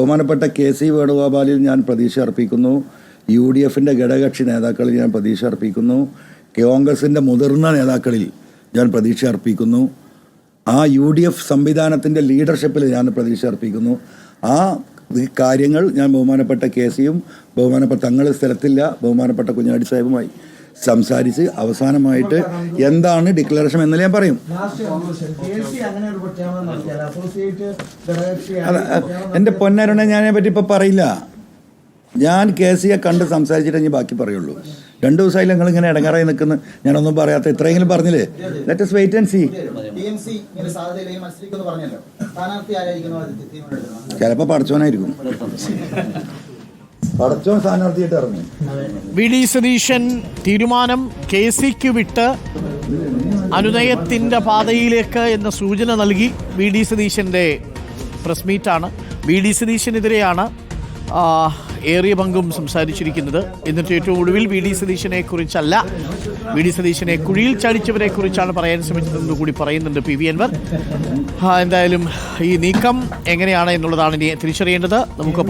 ബഹുമാനപ്പെട്ട KC വേണുഗോപാലിൽ ഞാൻ പ്രതീക്ഷ അർപ്പിക്കുന്നു. UDFിൻ്റെ ഘടകകക്ഷി നേതാക്കളിൽ ഞാൻ പ്രതീക്ഷ അർപ്പിക്കുന്നു. കോൺഗ്രസിൻ്റെ മുതിർന്ന നേതാക്കളിൽ ഞാൻ പ്രതീക്ഷ അർപ്പിക്കുന്നു. ആ UDF സംവിധാനത്തിൻ്റെ ലീഡർഷിപ്പിൽ ഞാൻ പ്രതീക്ഷ അർപ്പിക്കുന്നു. ആ കാര്യങ്ങൾ ഞാൻ ബഹുമാനപ്പെട്ട KCയും ബഹുമാനപ്പെട്ട തങ്ങൾ സ്ഥലത്തില്ല ബഹുമാനപ്പെട്ട കുഞ്ഞാടി സാഹിബുമായി സംസാരിച്ച് അവസാനമായിട്ട് എന്താണ് ഡിക്ലറേഷൻ എന്ന് ഞാൻ പറയും. എൻ്റെ പൊന്നരുണെ ഞാനെ പറ്റി ഇപ്പോൾ പറയില്ല. ഞാൻ KCയെ കണ്ട് സംസാരിച്ചിട്ട് ഞാൻ ബാക്കി പറയുള്ളൂ. 2 ദിവസമായില്ല നിങ്ങളിങ്ങനെ ഇടങ്ങാറായി നിൽക്കുന്നു. ഞാനൊന്നും പറയാത്ത ഇത്രയെങ്കിലും പറഞ്ഞില്ലേ. Let us wait and see. ചിലപ്പോൾ പടച്ചോനായിരിക്കും. പടച്ചോൻ സ്ഥാനാർത്ഥിയായിട്ട് ഇറങ്ങും. VD സതീശൻ തീരുമാനം KCക്ക് വിട്ട് അനുനയത്തിൻ്റെ പാതയിലേക്ക് എന്ന സൂചന നൽകി. VD സതീശൻ്റെ പ്രസ് മീറ്റാണ്. VD സതീശനെതിരെയാണ് ഏറിയ പങ്കും സംസാരിച്ചിരിക്കുന്നത്. എന്നിട്ട് ഏറ്റവും ഒടുവിൽ VD സതീശനെ കുറിച്ചല്ല, VD സതീശനെ കുഴിയിൽ ചാടിച്ചവരെ കുറിച്ചാണ് പറയാൻ ശ്രമിച്ചതെന്ന് കൂടി പറയുന്നുണ്ട് PV അൻവർ. എന്തായാലും ഈ നീക്കം എങ്ങനെയാണ് എന്നുള്ളതാണ് ഇനി തിരിച്ചറിയേണ്ടത്. നമുക്കൊപ്പം